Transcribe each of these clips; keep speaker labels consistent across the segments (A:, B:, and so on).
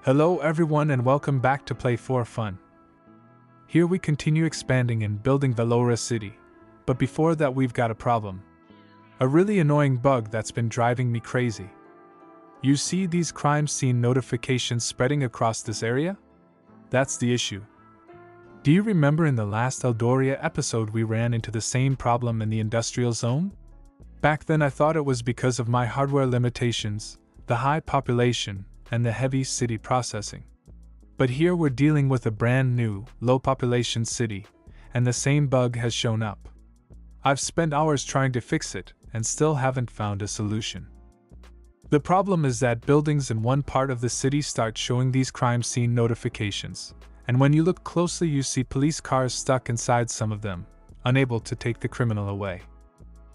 A: Hello everyone and welcome back to Play for Fun. Here we continue expanding and building Velora City, but before that we've got a problem. A really annoying bug that's been driving me crazy. You see these crime scene notifications spreading across this area? That's the issue. Do you remember in the last Eldoria episode we ran into the same problem in the industrial zone? Back then I thought it was because of my hardware limitations, the high population, and the heavy city processing. But here we're dealing with a brand new, low-population city, and the same bug has shown up. I've spent hours trying to fix it, and still haven't found a solution. The problem is that buildings in one part of the city start showing these crime scene notifications, and when you look closely you see police cars stuck inside some of them, unable to take the criminal away.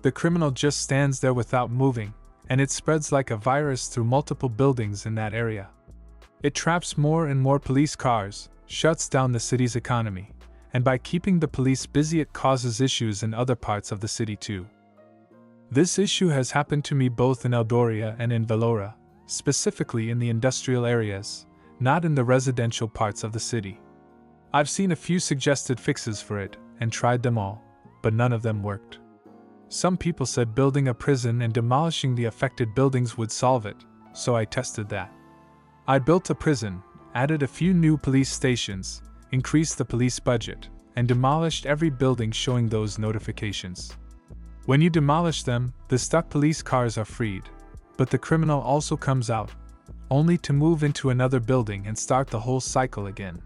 A: The criminal just stands there without moving, and it spreads like a virus through multiple buildings in that area. It traps more and more police cars, shuts down the city's economy, and by keeping the police busy it causes issues in other parts of the city too. This issue has happened to me both in Eldoria and in Velora, specifically in the industrial areas, not in the residential parts of the city. I've seen a few suggested fixes for it, and tried them all, but none of them worked. Some people said building a prison and demolishing the affected buildings would solve it, so I tested that. I built a prison, added a few new police stations, increased the police budget, and demolished every building showing those notifications. When you demolish them, the stuck police cars are freed, but the criminal also comes out, only to move into another building and start the whole cycle again.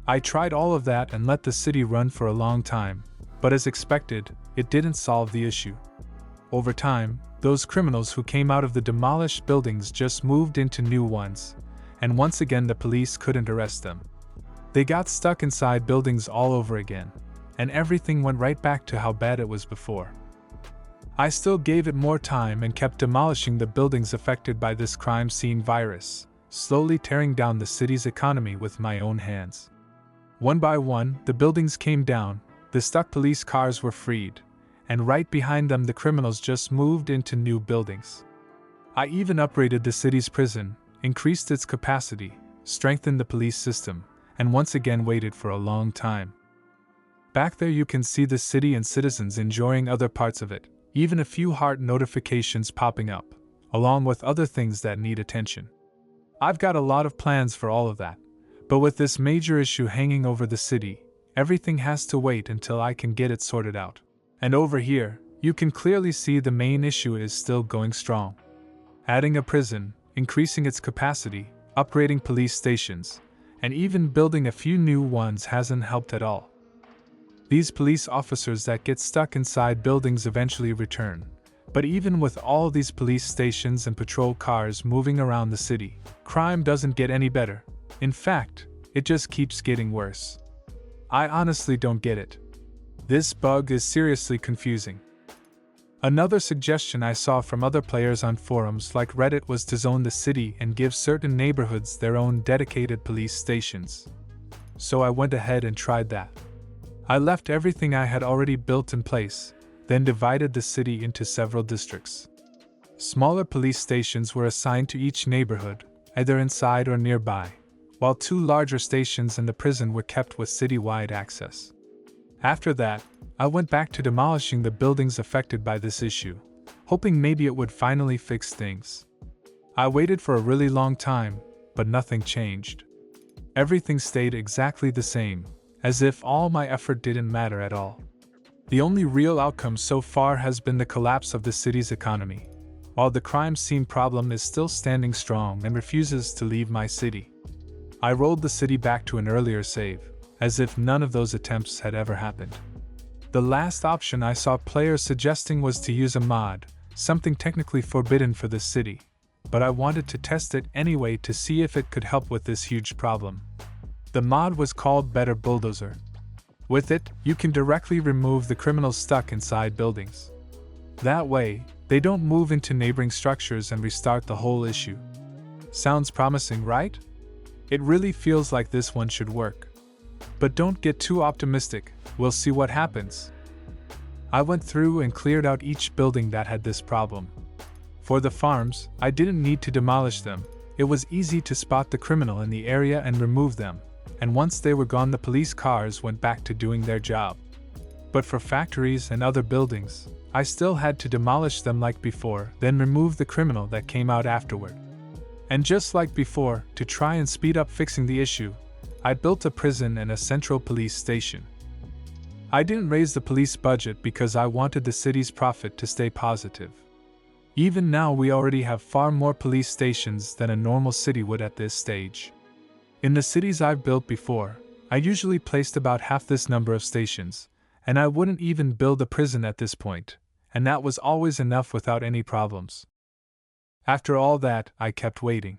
A: I tried all of that and let the city run for a long time, but as expected, it didn't solve the issue. Over time, those criminals who came out of the demolished buildings just moved into new ones, and once again the police couldn't arrest them. They got stuck inside buildings all over again, and everything went right back to how bad it was before. I still gave it more time and kept demolishing the buildings affected by this crime scene virus, slowly tearing down the city's economy with my own hands. One by one, the buildings came down, the stuck police cars were freed, and right behind them the criminals just moved into new buildings. I even upgraded the city's prison, increased its capacity, strengthened the police system, and once again waited for a long time. Back there you can see the city and citizens enjoying other parts of it, even a few heart notifications popping up, along with other things that need attention. I've got a lot of plans for all of that, but with this major issue hanging over the city, everything has to wait until I can get it sorted out. And over here, you can clearly see the main issue is still going strong. Adding a prison, increasing its capacity, upgrading police stations, and even building a few new ones hasn't helped at all. These police officers that get stuck inside buildings eventually return, but even with all these police stations and patrol cars moving around the city, crime doesn't get any better. In fact, it just keeps getting worse. I honestly don't get it. This bug is seriously confusing. Another suggestion I saw from other players on forums like Reddit was to zone the city and give certain neighborhoods their own dedicated police stations. So I went ahead and tried that. I left everything I had already built in place, then divided the city into several districts. Smaller police stations were assigned to each neighborhood, either inside or nearby, while two larger stations and the prison were kept with city-wide access. After that, I went back to demolishing the buildings affected by this issue, hoping maybe it would finally fix things. I waited for a really long time, but nothing changed. Everything stayed exactly the same, as if all my effort didn't matter at all. The only real outcome so far has been the collapse of the city's economy, while the crime scene problem is still standing strong and refuses to leave my city. I rolled the city back to an earlier save, as if none of those attempts had ever happened. The last option I saw players suggesting was to use a mod, something technically forbidden for this city, but I wanted to test it anyway to see if it could help with this huge problem. The mod was called Better Bulldozer. With it, you can directly remove the criminals stuck inside buildings. That way, they don't move into neighboring structures and restart the whole issue. Sounds promising, right? It really feels like this one should work. But don't get too optimistic, we'll see what happens. I went through and cleared out each building that had this problem. For the farms, I didn't need to demolish them, It was easy to spot the criminal in the area and remove them, and once they were gone the police cars went back to doing their job. But for factories and other buildings, I still had to demolish them like before, then remove the criminal that came out afterward. And just like before, to try and speed up fixing the issue, I built a prison and a central police station. I didn't raise the police budget because I wanted the city's profit to stay positive. Even now we already have far more police stations than a normal city would at this stage. In the cities I've built before, I usually placed about half this number of stations, and I wouldn't even build a prison at this point, and that was always enough without any problems. After all that, I kept waiting.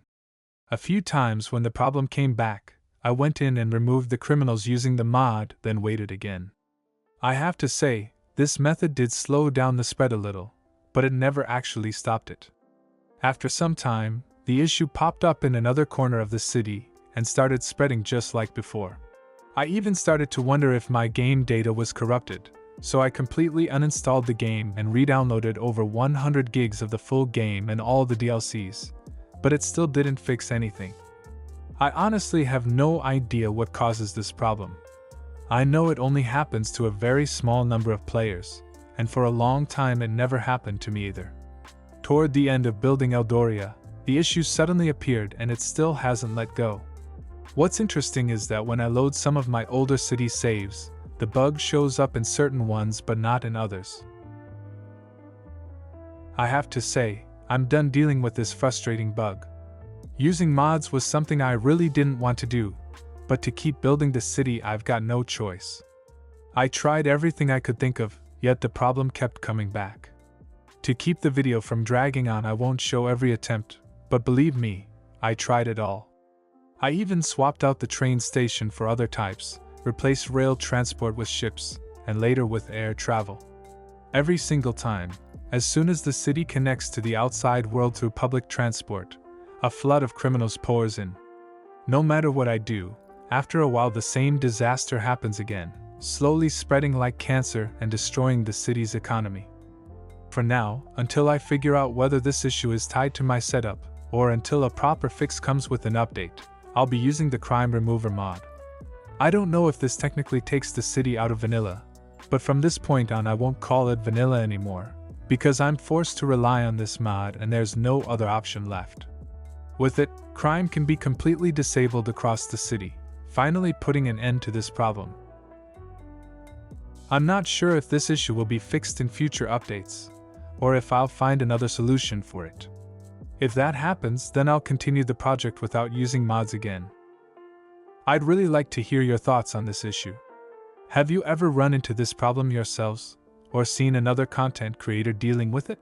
A: A few times when the problem came back, I went in and removed the criminals using the mod, then waited again. I have to say, this method did slow down the spread a little, but it never actually stopped it. After some time, the issue popped up in another corner of the city and started spreading just like before. I even started to wonder if my game data was corrupted, so I completely uninstalled the game and re-downloaded over 100 gigs of the full game and all the DLCs, but it still didn't fix anything. I honestly have no idea what causes this problem. I know it only happens to a very small number of players, and for a long time it never happened to me either. Toward the end of building Eldoria, the issue suddenly appeared and it still hasn't let go. What's interesting is that when I load some of my older city saves, the bug shows up in certain ones but not in others. I have to say, I'm done dealing with this frustrating bug. Using mods was something I really didn't want to do, but to keep building the city I've got no choice. I tried everything I could think of, yet the problem kept coming back. To keep the video from dragging on, I won't show every attempt, but believe me, I tried it all. I even swapped out the train station for other types, replaced rail transport with ships, and later with air travel. Every single time, as soon as the city connects to the outside world through public transport, a flood of criminals pours in. No matter what I do, after a while the same disaster happens again, slowly spreading like cancer and destroying the city's economy. For now, until I figure out whether this issue is tied to my setup, or until a proper fix comes with an update, I'll be using the crime remover mod. I don't know if this technically takes the city out of vanilla, but from this point on I won't call it vanilla anymore, because I'm forced to rely on this mod and there's no other option left. With it, crime can be completely disabled across the city, finally putting an end to this problem. I'm not sure if this issue will be fixed in future updates, or if I'll find another solution for it. If that happens, then I'll continue the project without using mods again. I'd really like to hear your thoughts on this issue. Have you ever run into this problem yourselves, or seen another content creator dealing with it?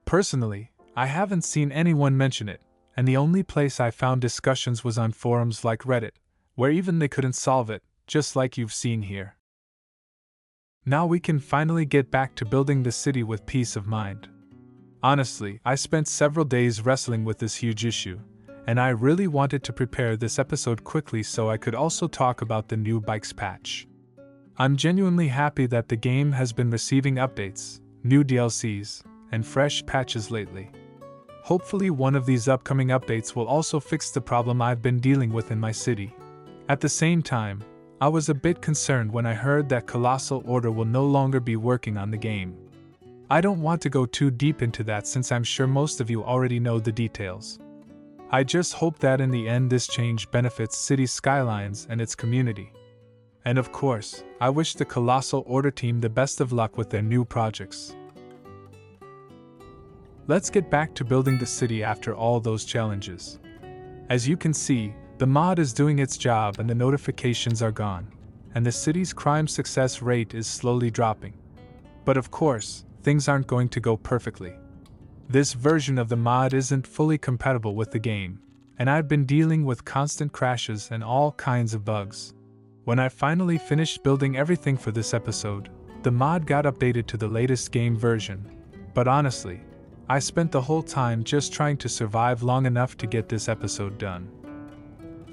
A: Personally, I haven't seen anyone mention it, and the only place I found discussions was on forums like Reddit, where even they couldn't solve it, just like you've seen here. Now we can finally get back to building the city with peace of mind. Honestly, I spent several days wrestling with this huge issue, and I really wanted to prepare this episode quickly so I could also talk about the new bikes patch. I'm genuinely happy that the game has been receiving updates, new DLCs, and fresh patches lately. Hopefully one of these upcoming updates will also fix the problem I've been dealing with in my city. At the same time, I was a bit concerned when I heard that Colossal Order will no longer be working on the game. I don't want to go too deep into that since I'm sure most of you already know the details. I just hope that in the end this change benefits Cities Skylines and its community. And of course, I wish the Colossal Order team the best of luck with their new projects. Let's get back to building the city after all those challenges. As you can see, the mod is doing its job and the notifications are gone, and the city's crime success rate is slowly dropping. But of course, things aren't going to go perfectly. This version of the mod isn't fully compatible with the game, and I've been dealing with constant crashes and all kinds of bugs. When I finally finished building everything for this episode, the mod got updated to the latest game version, but honestly, I spent the whole time just trying to survive long enough to get this episode done.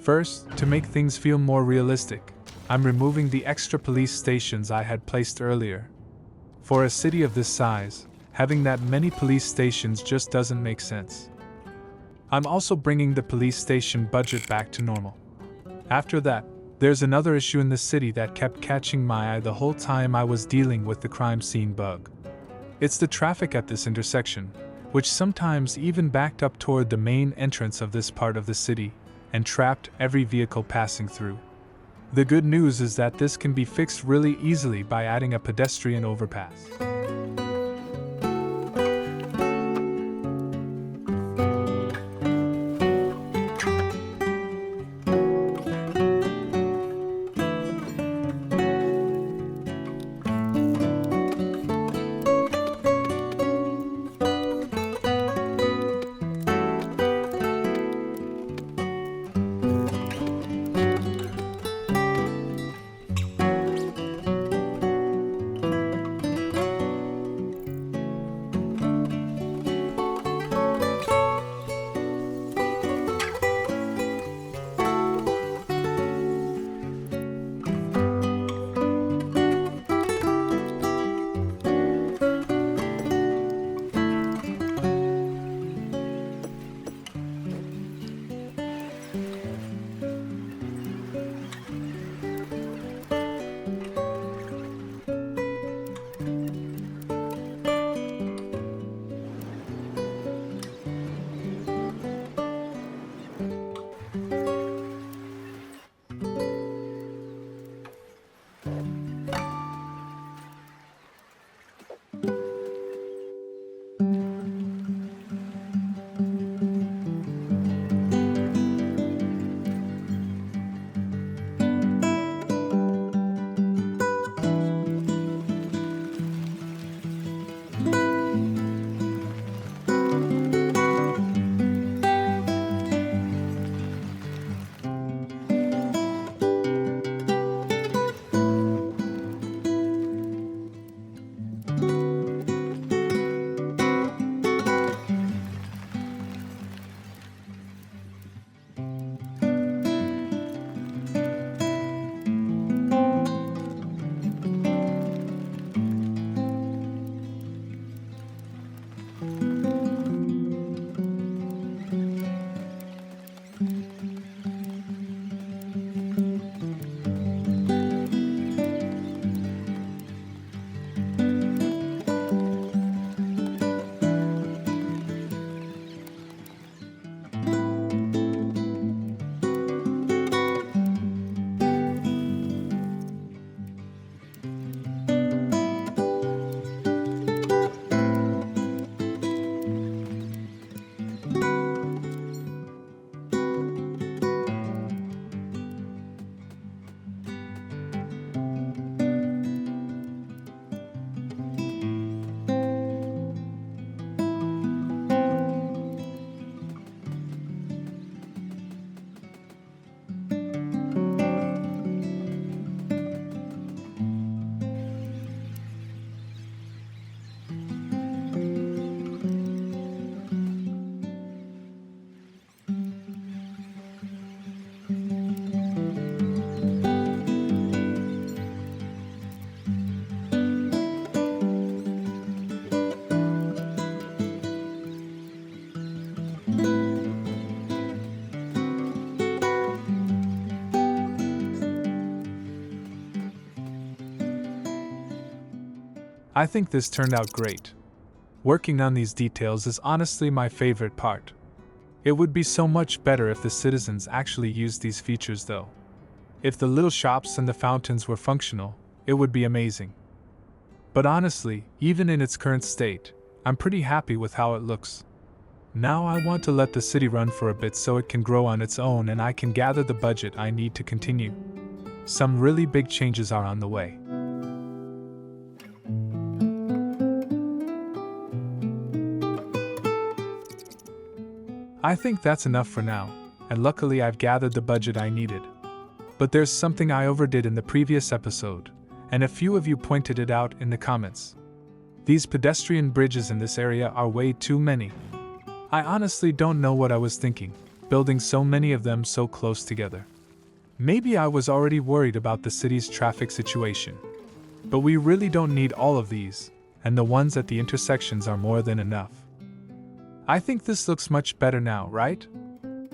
A: First, to make things feel more realistic, I'm removing the extra police stations I had placed earlier. For a city of this size, having that many police stations just doesn't make sense. I'm also bringing the police station budget back to normal. After that, there's another issue in the city that kept catching my eye the whole time I was dealing with the crime scene bug. It's the traffic at this intersection, which sometimes even backed up toward the main entrance of this part of the city and trapped every vehicle passing through. The good news is that this can be fixed really easily by adding a pedestrian overpass. I think this turned out great. Working on these details is honestly my favorite part. It would be so much better if the citizens actually used these features though. If the little shops and the fountains were functional, it would be amazing. But honestly, even in its current state, I'm pretty happy with how it looks. Now I want to let the city run for a bit so it can grow on its own and I can gather the budget I need to continue. Some really big changes are on the way. I think that's enough for now, and luckily I've gathered the budget I needed. But there's something I overdid in the previous episode, and a few of you pointed it out in the comments. These pedestrian bridges in this area are way too many. I honestly don't know what I was thinking, building so many of them so close together. Maybe I was already worried about the city's traffic situation. But we really don't need all of these, and the ones at the intersections are more than enough. I think this looks much better now, right?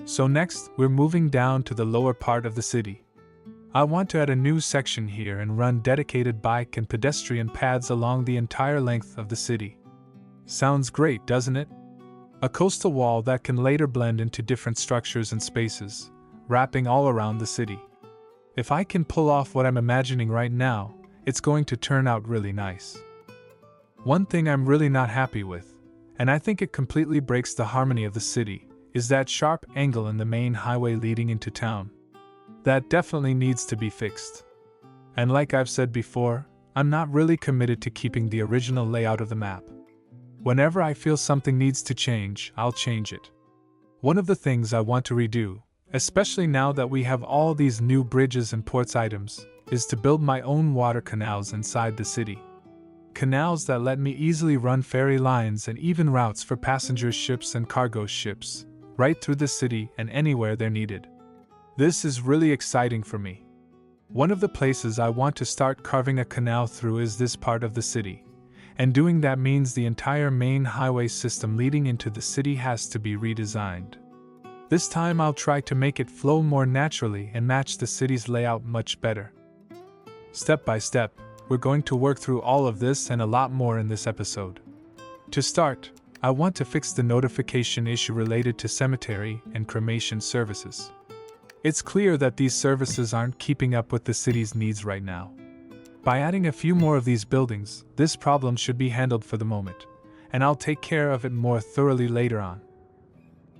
A: So next, we're moving down to the lower part of the city. I want to add a new section here and run dedicated bike and pedestrian paths along the entire length of the city. Sounds great, doesn't it? A coastal wall that can later blend into different structures and spaces, wrapping all around the city. If I can pull off what I'm imagining right now, it's going to turn out really nice. One thing I'm really not happy with, and I think it completely breaks the harmony of the city, is that sharp angle in the main highway leading into town. That definitely needs to be fixed. And like I've said before, I'm not really committed to keeping the original layout of the map. Whenever I feel something needs to change, I'll change it. One of the things I want to redo, especially now that we have all these new bridges and ports items, is to build my own water canals inside the city. Canals that let me easily run ferry lines and even routes for passenger ships and cargo ships, right through the city and anywhere they're needed. This is really exciting for me. One of the places I want to start carving a canal through is this part of the city, and doing that means the entire main highway system leading into the city has to be redesigned. This time I'll try to make it flow more naturally and match the city's layout much better. Step by step, we're going to work through all of this and a lot more in this episode. To start, I want to fix the notification issue related to cemetery and cremation services. It's clear that these services aren't keeping up with the city's needs right now. By adding a few more of these buildings, this problem should be handled for the moment, and I'll take care of it more thoroughly later on.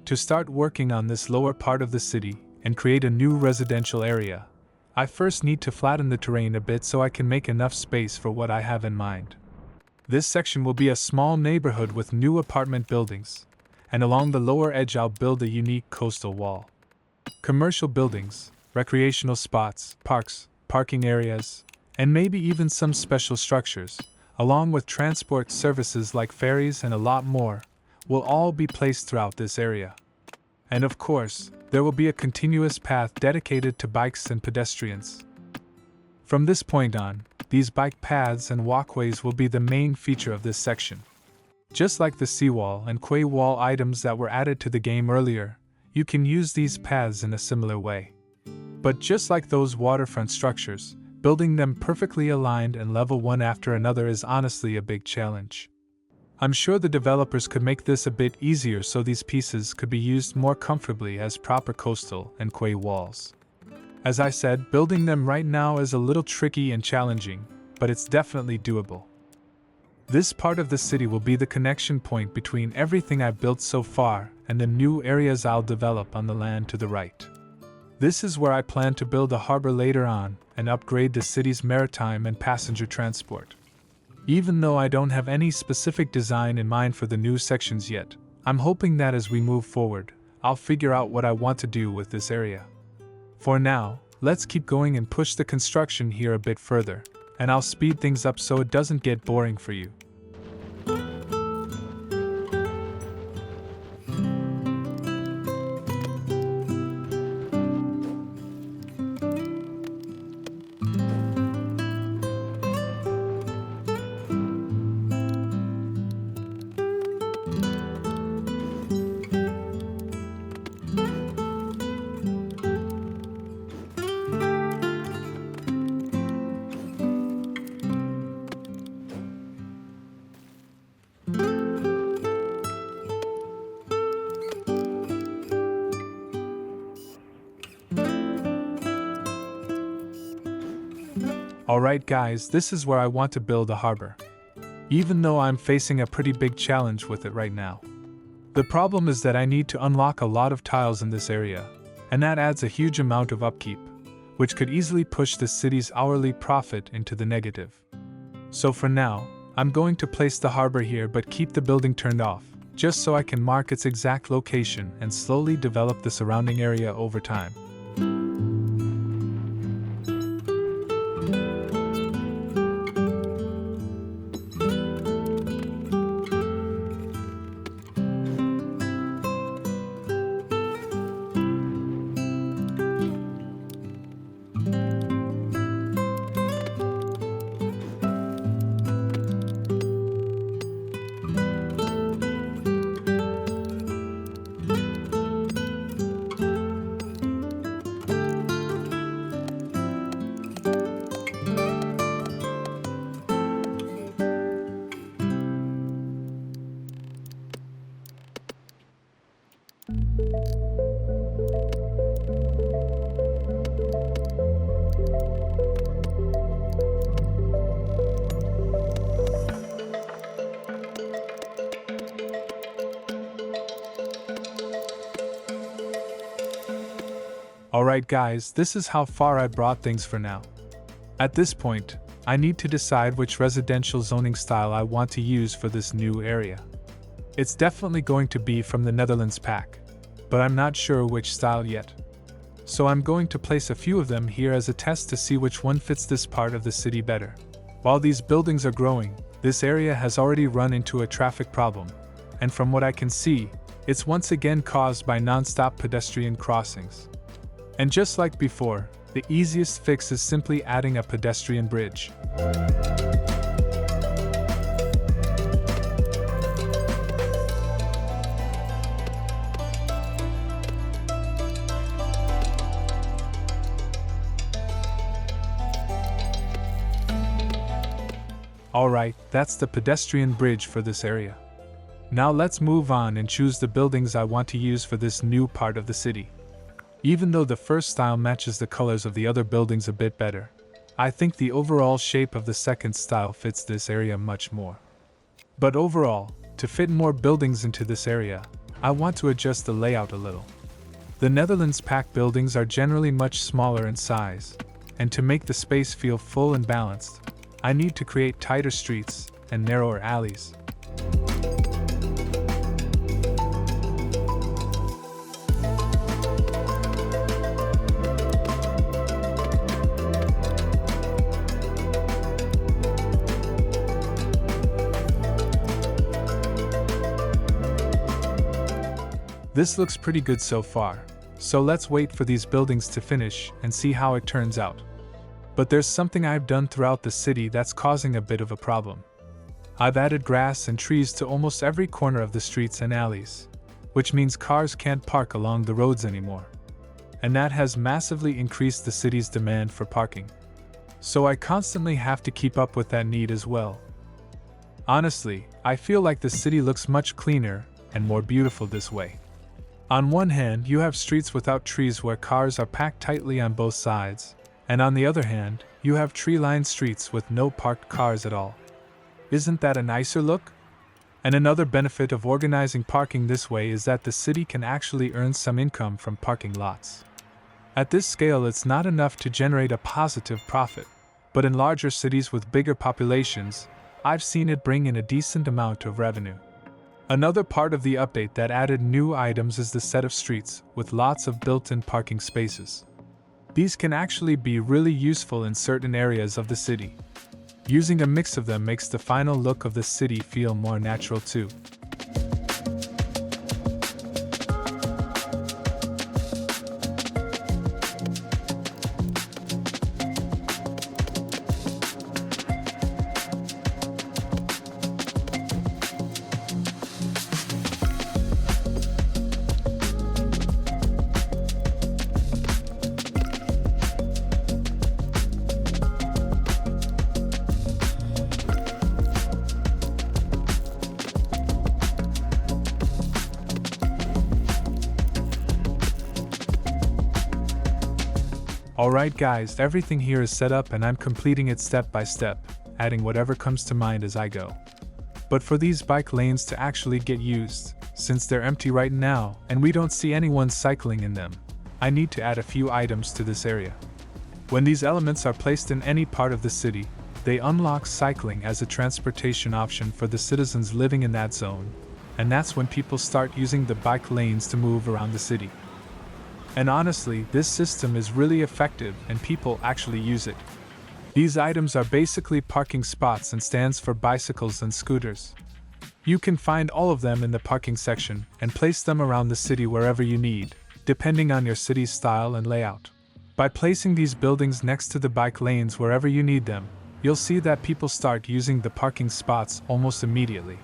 A: To start working on this lower part of the city and create a new residential area, I first need to flatten the terrain a bit so I can make enough space for what I have in mind. This section will be a small neighborhood with new apartment buildings, and along the lower edge I'll build a unique coastal wall. Commercial buildings, recreational spots, parks, parking areas, and maybe even some special structures, along with transport services like ferries and a lot more, will all be placed throughout this area. And of course, there will be a continuous path dedicated to bikes and pedestrians. From this point on, these bike paths and walkways will be the main feature of this section. Just like the seawall and quay wall items that were added to the game earlier, you can use these paths in a similar way. But just like those waterfront structures, building them perfectly aligned and level one after another is honestly a big challenge. I'm sure the developers could make this a bit easier so these pieces could be used more comfortably as proper coastal and quay walls. As I said, building them right now is a little tricky and challenging, but it's definitely doable. This part of the city will be the connection point between everything I've built so far and the new areas I'll develop on the land to the right. This is where I plan to build a harbor later on and upgrade the city's maritime and passenger transport. Even though I don't have any specific design in mind for the new sections yet, I'm hoping that as we move forward, I'll figure out what I want to do with this area. For now, let's keep going and push the construction here a bit further, and I'll speed things up so it doesn't get boring for you. Alright guys, this is where I want to build a harbor. Even though I'm facing a pretty big challenge with it right now. The problem is that I need to unlock a lot of tiles in this area, and that adds a huge amount of upkeep, which could easily push the city's hourly profit into the negative. So for now, I'm going to place the harbor here but keep the building turned off, just so I can mark its exact location and slowly develop the surrounding area over time. Alright guys, this is how far I brought things for now. At this point, I need to decide which residential zoning style I want to use for this new area. It's definitely going to be from the Netherlands pack, but I'm not sure which style yet. So I'm going to place a few of them here as a test to see which one fits this part of the city better. While these buildings are growing, this area has already run into a traffic problem, and from what I can see, it's once again caused by non-stop pedestrian crossings. And just like before, the easiest fix is simply adding a pedestrian bridge. Alright, that's the pedestrian bridge for this area. Now let's move on and choose the buildings I want to use for this new part of the city. Even though the first style matches the colors of the other buildings a bit better, I think the overall shape of the second style fits this area much more. But overall, to fit more buildings into this area, I want to adjust the layout a little. The Netherlands pack buildings are generally much smaller in size, and to make the space feel full and balanced, I need to create tighter streets and narrower alleys. This looks pretty good so far, so let's wait for these buildings to finish and see how it turns out. But there's something I've done throughout the city that's causing a bit of a problem. I've added grass and trees to almost every corner of the streets and alleys, which means cars can't park along the roads anymore. And that has massively increased the city's demand for parking. So I constantly have to keep up with that need as well. Honestly, I feel like the city looks much cleaner and more beautiful this way. On one hand, you have streets without trees where cars are packed tightly on both sides, and on the other hand, you have tree-lined streets with no parked cars at all. Isn't that a nicer look? And another benefit of organizing parking this way is that the city can actually earn some income from parking lots. At this scale, it's not enough to generate a positive profit, but in larger cities with bigger populations, I've seen it bring in a decent amount of revenue. Another part of the update that added new items is the set of streets with lots of built-in parking spaces. These can actually be really useful in certain areas of the city. Using a mix of them makes the final look of the city feel more natural too. Alright guys, everything here is set up and I'm completing it step by step, adding whatever comes to mind as I go. But for these bike lanes to actually get used, since they're empty right now and we don't see anyone cycling in them, I need to add a few items to this area. When these elements are placed in any part of the city, they unlock cycling as a transportation option for the citizens living in that zone, and that's when people start using the bike lanes to move around the city. And honestly, this system is really effective and people actually use it. These items are basically parking spots and stands for bicycles and scooters. You can find all of them in the parking section and place them around the city wherever you need, depending on your city's style and layout. By placing these buildings next to the bike lanes wherever you need them, you'll see that people start using the parking spots almost immediately.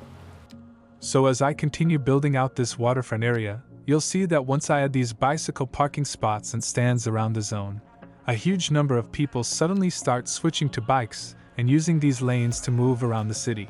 A: So as I continue building out this waterfront area, you'll see that once I add these bicycle parking spots and stands around the zone, a huge number of people suddenly start switching to bikes and using these lanes to move around the city.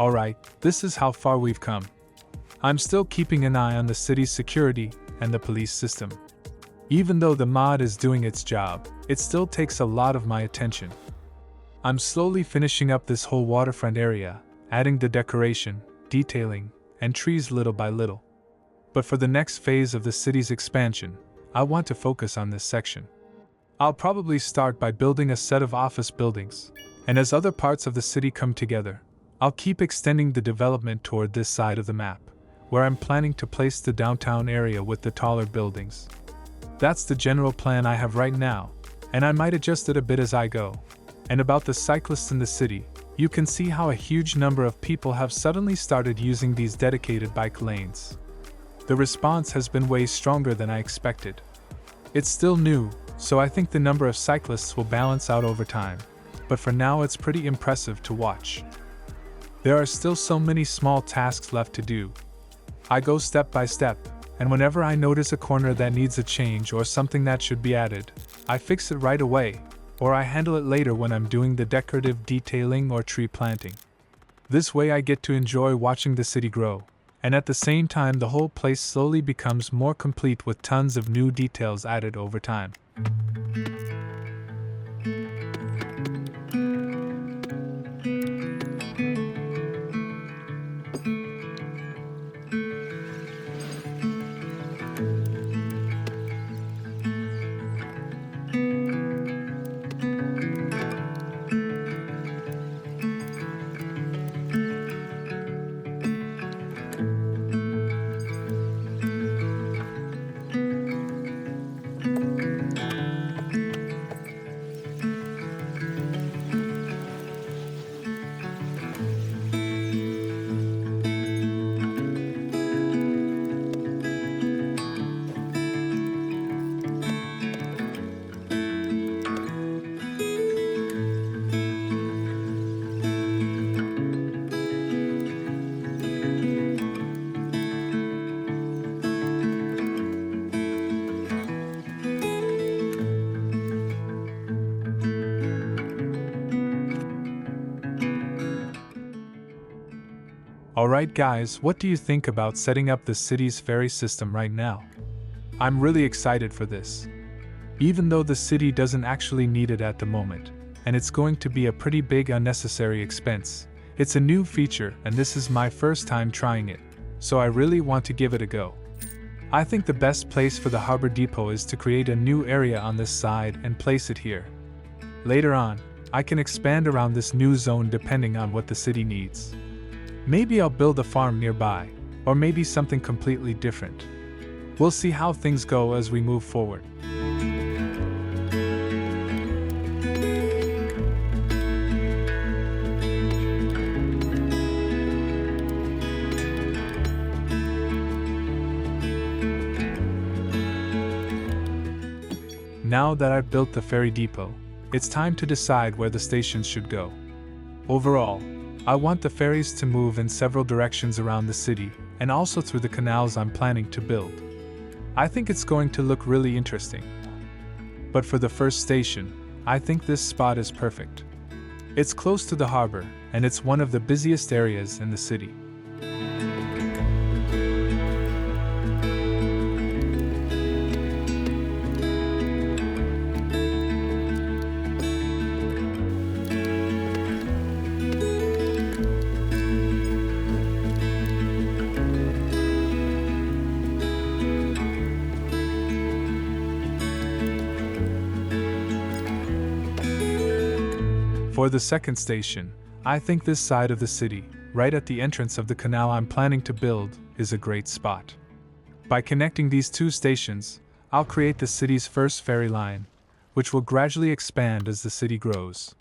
A: Alright, this is how far we've come. I'm still keeping an eye on the city's security and the police system. Even though the mod is doing its job, it still takes a lot of my attention. I'm slowly finishing up this whole waterfront area, adding the decoration, detailing, and trees little by little. But for the next phase of the city's expansion, I want to focus on this section. I'll probably start by building a set of office buildings, and as other parts of the city come together, I'll keep extending the development toward this side of the map, where I'm planning to place the downtown area with the taller buildings. That's the general plan I have right now, and I might adjust it a bit as I go. And about the cyclists in the city, you can see how a huge number of people have suddenly started using these dedicated bike lanes. The response has been way stronger than I expected. It's still new, so I think the number of cyclists will balance out over time, but for now it's pretty impressive to watch. There are still so many small tasks left to do. I go step by step, and whenever I notice a corner that needs a change or something that should be added, I fix it right away, or I handle it later when I'm doing the decorative detailing or tree planting. This way I get to enjoy watching the city grow, and at the same time the whole place slowly becomes more complete with tons of new details added over time. Alright guys, what do you think about setting up the city's ferry system right now? I'm really excited for this. Even though the city doesn't actually need it at the moment, and it's going to be a pretty big unnecessary expense, it's a new feature and this is my first time trying it, so I really want to give it a go. I think the best place for the harbor depot is to create a new area on this side and place it here. Later on, I can expand around this new zone depending on what the city needs. Maybe I'll build a farm nearby, or maybe something completely different. We'll see how things go as we move forward. Now that I've built the ferry depot, it's time to decide where the stations should go. Overall, I want the ferries to move in several directions around the city, and also through the canals I'm planning to build. I think it's going to look really interesting. But for the first station, I think this spot is perfect. It's close to the harbor, and it's one of the busiest areas in the city. For the second station, I think this side of the city, right at the entrance of the canal I'm planning to build, is a great spot. By connecting these two stations, I'll create the city's first ferry line, which will gradually expand as the city grows.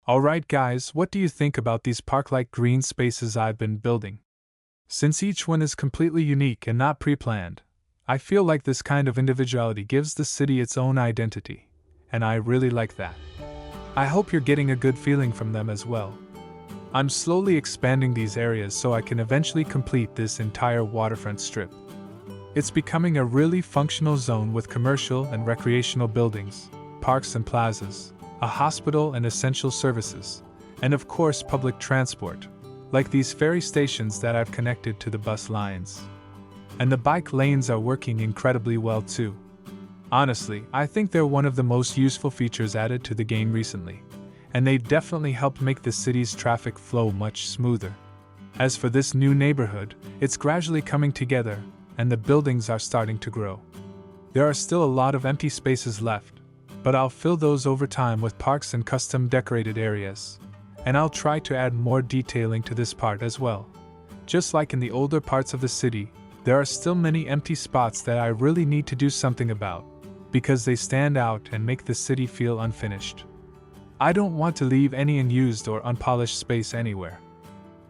A: Alright guys, what do you think about these park-like green spaces I've been building? Since each one is completely unique and not pre-planned, I feel like this kind of individuality gives the city its own identity, and I really like that. I hope you're getting a good feeling from them as well. I'm slowly expanding these areas so I can eventually complete this entire waterfront strip. It's becoming a really functional zone with commercial and recreational buildings, parks and plazas, a hospital and essential services, and of course public transport, like these ferry stations that I've connected to the bus lines. And the bike lanes are working incredibly well too. Honestly, I think they're one of the most useful features added to the game recently, and they've definitely helped make the city's traffic flow much smoother. As for this new neighborhood, it's gradually coming together, and the buildings are starting to grow. There are still a lot of empty spaces left, but I'll fill those over time with parks and custom decorated areas. And I'll try to add more detailing to this part as well. Just like in the older parts of the city, there are still many empty spots that I really need to do something about, because they stand out and make the city feel unfinished. I don't want to leave any unused or unpolished space anywhere.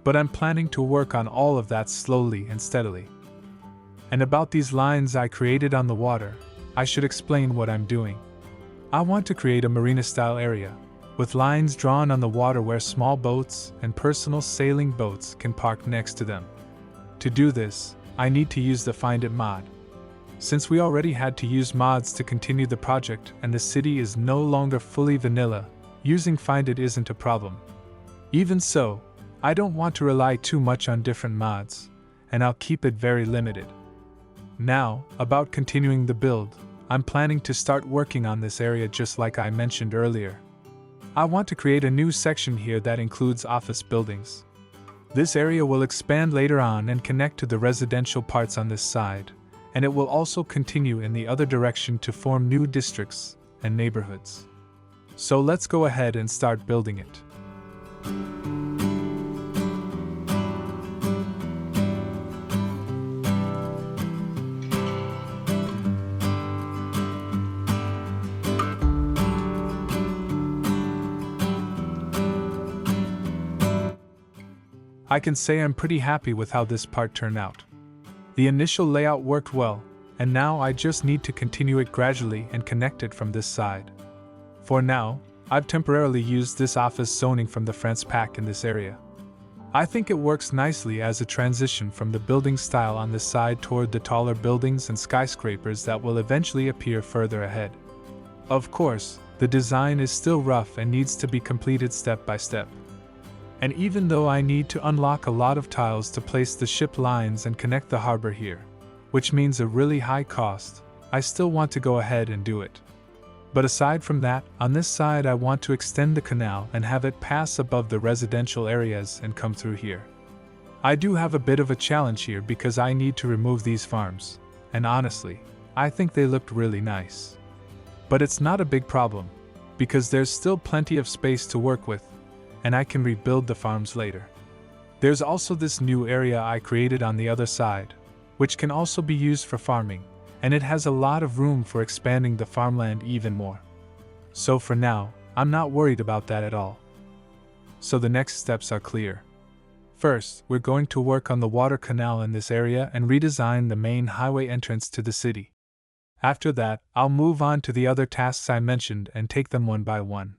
A: But I'm planning to work on all of that slowly and steadily. And about these lines I created on the water, I should explain what I'm doing. I want to create a marina-style area, with lines drawn on the water where small boats and personal sailing boats can park next to them. To do this, I need to use the Find It mod. Since we already had to use mods to continue the project and the city is no longer fully vanilla, using Find It isn't a problem. Even so, I don't want to rely too much on different mods, and I'll keep it very limited. Now, about continuing the build, I'm planning to start working on this area just like I mentioned earlier. I want to create a new section here that includes office buildings. This area will expand later on and connect to the residential parts on this side, and it will also continue in the other direction to form new districts and neighborhoods. So let's go ahead and start building it. I can say I'm pretty happy with how this part turned out. The initial layout worked well, and now I just need to continue it gradually and connect it from this side. For now, I've temporarily used this office zoning from the France pack in this area. I think it works nicely as a transition from the building style on this side toward the taller buildings and skyscrapers that will eventually appear further ahead. Of course, the design is still rough and needs to be completed step by step. And even though I need to unlock a lot of tiles to place the ship lines and connect the harbor here, which means a really high cost, I still want to go ahead and do it. But aside from that, on this side I want to extend the canal and have it pass above the residential areas and come through here. I do have a bit of a challenge here because I need to remove these farms, and honestly, I think they looked really nice. But it's not a big problem, because there's still plenty of space to work with, and I can rebuild the farms later. There's also this new area I created on the other side, which can also be used for farming, and it has a lot of room for expanding the farmland even more. So for now, I'm not worried about that at all. So the next steps are clear. First, we're going to work on the water canal in this area and redesign the main highway entrance to the city. After that, I'll move on to the other tasks I mentioned and take them one by one.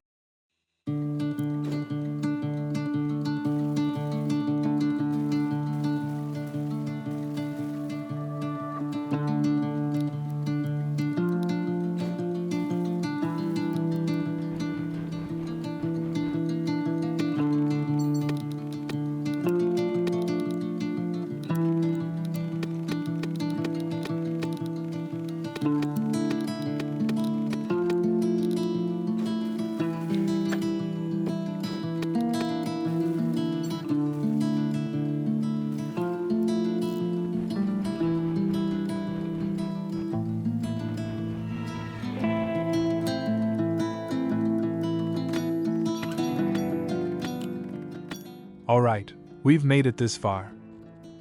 A: Alright, we've made it this far.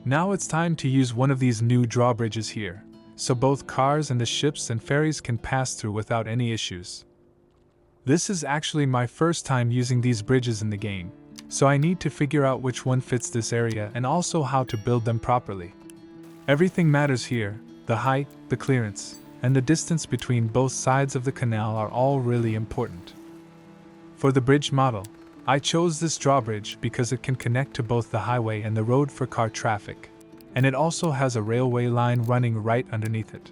A: Now it's time to use one of these new drawbridges here, so both cars and the ships and ferries can pass through without any issues. This is actually my first time using these bridges in the game, so I need to figure out which one fits this area and also how to build them properly. Everything matters here: the height, the clearance, and the distance between both sides of the canal are all really important. For the bridge model, I chose this drawbridge because it can connect to both the highway and the road for car traffic, and it also has a railway line running right underneath it.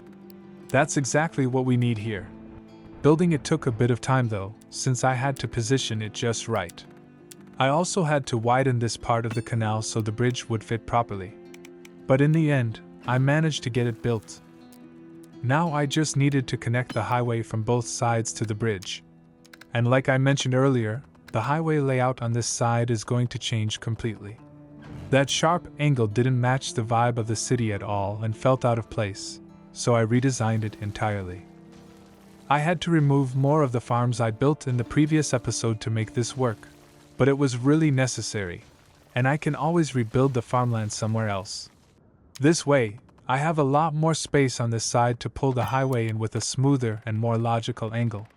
A: That's exactly what we need here. Building it took a bit of time though, since I had to position it just right. I also had to widen this part of the canal so the bridge would fit properly. But in the end, I managed to get it built. Now I just needed to connect the highway from both sides to the bridge. And like I mentioned earlier, the highway layout on this side is going to change completely. That sharp angle didn't match the vibe of the city at all and felt out of place, so I redesigned it entirely. I had to remove more of the farms I built in the previous episode to make this work, but it was really necessary, and I can always rebuild the farmland somewhere else. This way, I have a lot more space on this side to pull the highway in with a smoother and more logical angle.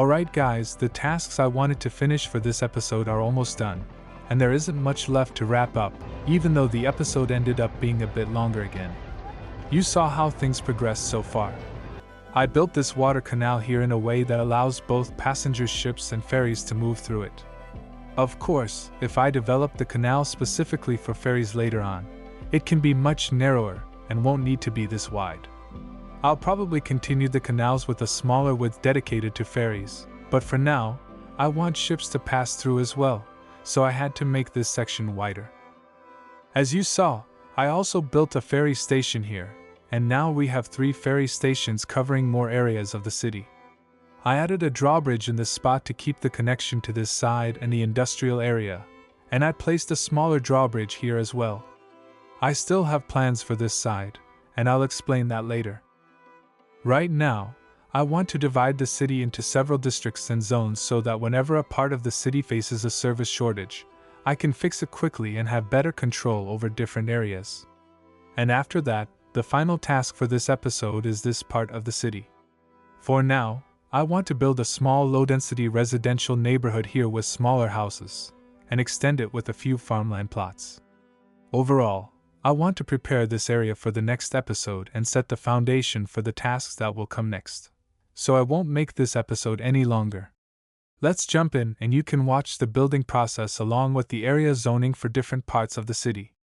A: Alright guys, the tasks I wanted to finish for this episode are almost done, and there isn't much left to wrap up, even though the episode ended up being a bit longer again. You saw how things progressed so far. I built this water canal here in a way that allows both passenger ships and ferries to move through it. Of course, if I develop the canal specifically for ferries later on, it can be much narrower and won't need to be this wide. I'll probably continue the canals with a smaller width dedicated to ferries, but for now, I want ships to pass through as well, so I had to make this section wider. As you saw, I also built a ferry station here, and now we have 3 ferry stations covering more areas of the city. I added a drawbridge in this spot to keep the connection to this side and the industrial area, and I placed a smaller drawbridge here as well. I still have plans for this side, and I'll explain that later. Right now, I want to divide the city into several districts and zones so that whenever a part of the city faces a service shortage, I can fix it quickly and have better control over different areas. And after that, the final task for this episode is this part of the city. For now, I want to build a small low-density residential neighborhood here with smaller houses, and extend it with a few farmland plots. Overall, I want to prepare this area for the next episode and set the foundation for the tasks that will come next. So I won't make this episode any longer. Let's jump in and you can watch the building process along with the area zoning for different parts of the city.